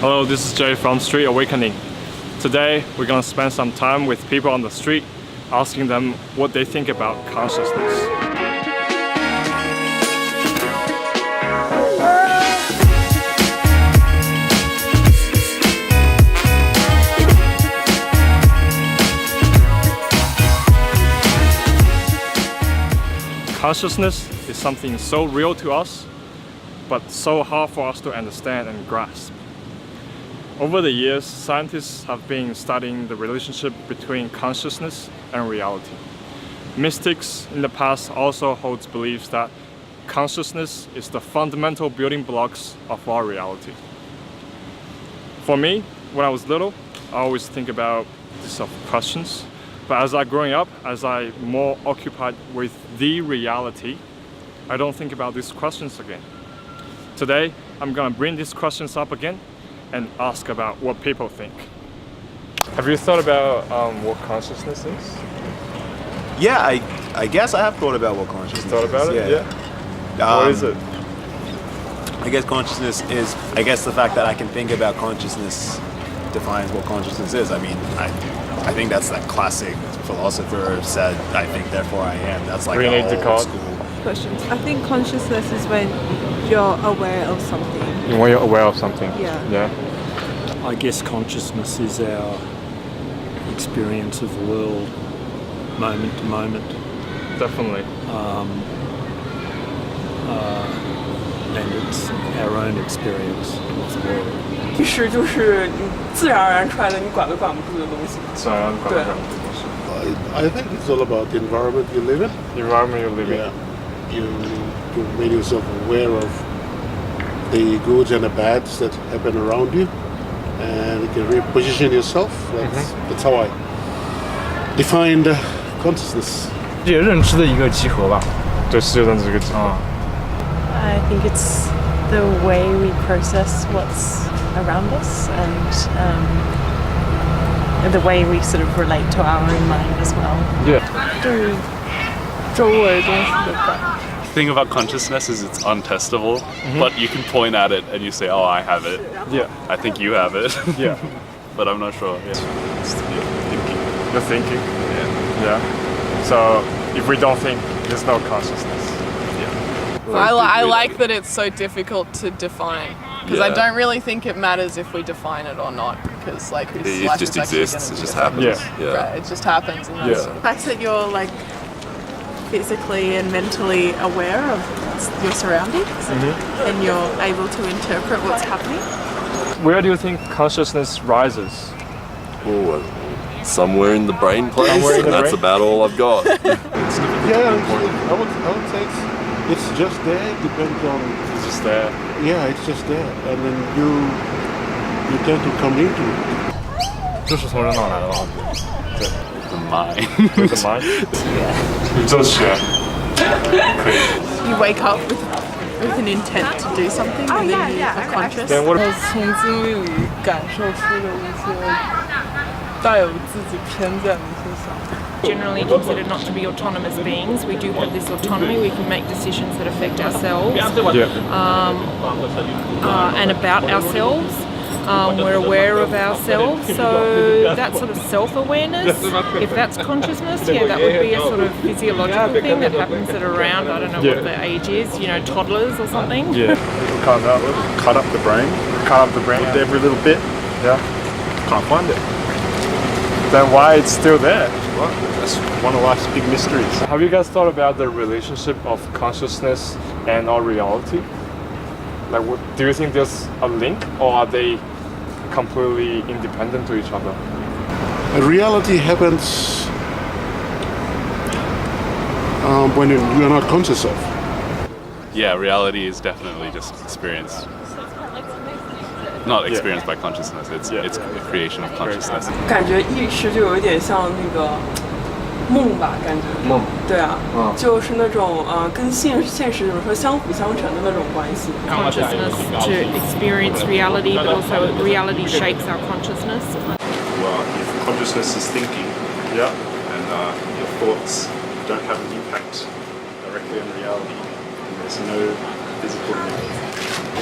Hello, this is Jay from Street Awakening. Today, we're gonna spend some time with people on the street, asking them what they think about consciousness. Consciousness is something so real to us, but so hard for us to understand and grasp. Over the years, scientists have been studying the relationship between consciousness and reality. Mystics in the past also hold beliefs that consciousness is the fundamental building blocks of our reality. For me, when I was little, I always think about these sort of questions. But as I growing up, as I more occupied with the reality, I don't think about these questions again. Today, I'm gonna bring these questions up again and ask about what people think. Have you thought about what consciousness is? Yeah, I guess I have thought about what consciousness is. Thought about it? Yeah. What is it? I guess consciousness is, the fact that I can think about consciousness defines what consciousness is. I mean, I think that's that classic philosopher said, I think, therefore I am. That's like an old school questions. I think consciousness is when you're aware of something. When you're aware of something? Yeah. I guess consciousness is our experience of the world, moment to moment. Definitely. And it's our own experience of the world. 意识就是你自然而然出来的，你管都管不住的东西。对。I think it's all about the environment you live in. The environment you live in. Yeah. You made yourself aware of the goods and the bads that happen around you, and you can reposition yourself. That's how I defined consciousness. 世界认知的一个集合吧。对世界认知的一个集合。I think it's the way we process what's around us and the way we sort of relate to our own mind as well. Yeah. 对周围东西的感觉。The thing about consciousness is it's untestable, but you can point at it and you say, oh, I have it. Yeah. I think you have it. Yeah. But I'm not sure. Yeah. It's thinking. You're thinking? Yeah. Yeah. So if we don't think, there's no consciousness. I like that it's so difficult to define because I don't really think it matters if we define it or not because like whose life just is actually exists. gonna It just happen. happens. Yeah. Right, it just happens. And that's The fact that you're like physically and mentally aware of your surroundings and you're able to interpret what's happening. Where do you think consciousness rises? Oh, somewhere in the brain place. Somewhere in the That's brain? about all I've got. Yeah, I would say it's just there. It depends on. It's just there. Yeah, it's just there, and then you tend to come into it. 就是从人脑来的吧？对。 The mind. The mind. 宇宙学。可以。 You wake up with an intent to do something and then you are conscious. Then what? 从经历里感受出的一些带有自己偏见的一些想法。 Generally considered not to be autonomous beings. We do have this autonomy. We can make decisions that affect ourselves and about ourselves. We're aware of ourselves. So that sort of self-awareness, if that's consciousness, that would be a sort of physiological thing that happens at around, I don't know what the age is, toddlers or something. Yeah. cut up the brain. Cut up the brain. Looked every little bit. Yeah. Can't find it. Then why it's still there? Well, that's one of life's big mysteries. Have you guys thought about the relationship of consciousness and our reality? Like, do you think there's a link, or are they completely independent to each other? Reality happens when you are not conscious of. Yeah, reality is definitely just experience. Not experienced by consciousness. It's a creation of consciousness. 感觉意识就有一点像那个梦吧，感觉。梦。对啊，就是那种跟现实怎么说相辅相成的那种关系。Consciousness to experience reality, but also reality shapes our consciousness. Well, if consciousness is thinking, and your thoughts don't have an impact directly on reality, and there's no physical link.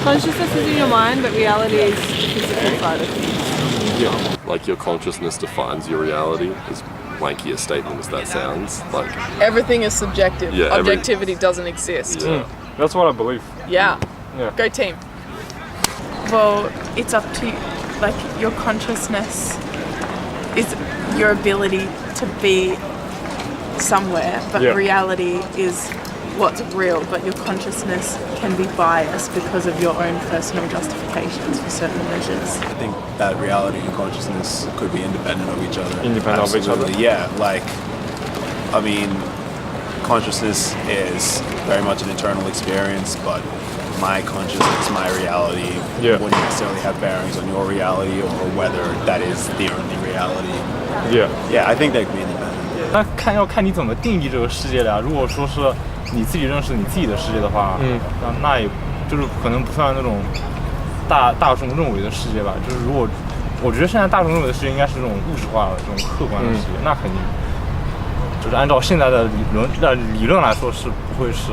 Consciousness is in your mind, but reality is the physical side of things. Yeah. Like your consciousness defines your reality, as wanky a statement as that sounds. Like Everything is subjective. Yeah, Objectivity doesn't exist. Yeah. That's what I believe. Yeah. Yeah. Go team. Well, it's up to you. Like, your consciousness is your ability to be somewhere, but Yeah. reality is what's real, but your consciousness can be biased because of your own personal justifications for certain measures. I think that reality and consciousness could be independent of each other. Independent of each other? Absolutely, yeah. Like, I mean, consciousness is very much an internal experience, but my consciousness, my reality, wouldn't necessarily have bearings on your reality or whether that is the only reality. Yeah. I think they could be independent. 那要看你怎么定义这个世界的呀。如果说是你自己认识你自己的世界的话，那也就是可能不算那种大众认为的世界吧。就是如果我觉得现在大众认为的世界应该是这种物质化的这种客观的世界，那肯定就是按照现在的理论来说是不会是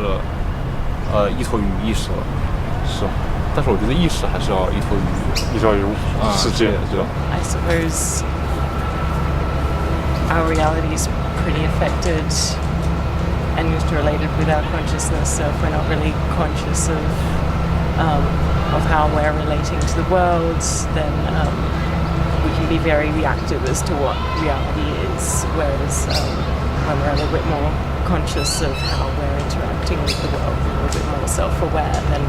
依托于意识了，是。但是我觉得意识还是要依托于世界，对吧 I suppose our reality is pretty affected and interrelated with our consciousness. So if we're not really conscious of how we're relating to the world, then we can be very reactive as to what reality is. Whereas when we're a little bit more conscious of how we're interacting with the world, a little bit more self-aware, then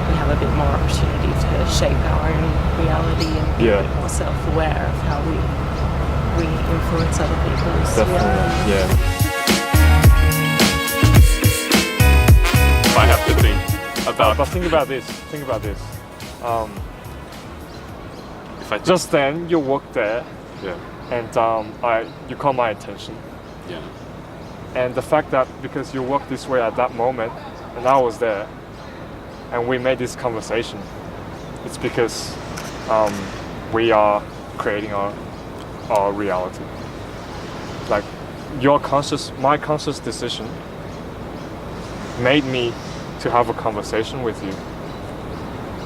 we have a bit more opportunity to shape our own reality and be a bit more self-aware of how we influence other people's reality. Yeah. If I have to think about, But think about this. if I Just then, you walk there, yeah, and you caught my attention. yeah, And the fact that because you walked this way at that moment, and I was there, and we made this conversation, it's because we are creating our reality. Like my conscious decision made me to have a conversation with you,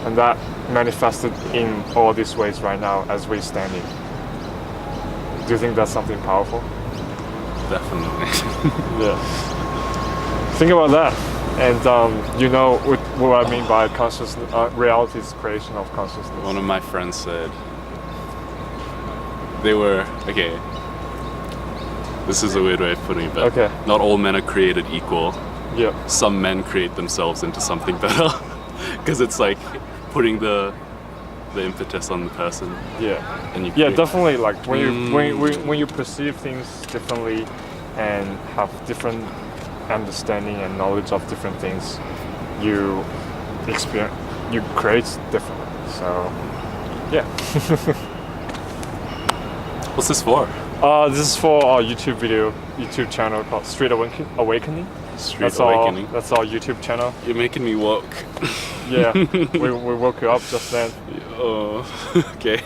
and that manifested in all these ways right now as we're standing. Do you think that's something powerful? definitely. Yeah. Think about that, and you know what I mean by consciousness. Reality is creation of consciousness. One of my friends said they were okay. This is a weird way of putting it, but not all men are created equal. Yeah. Some men create themselves into something better, because it's like putting the impetus on the person. Yeah. And you definitely. Like when you perceive things differently, and have different understanding and knowledge of different things, you create differently. So, yeah. What's this for? This is for our YouTube channel called Street Awakening. Street Awakening. That's our YouTube channel. You're making me walk. Yeah, we woke you up just then. Oh, okay.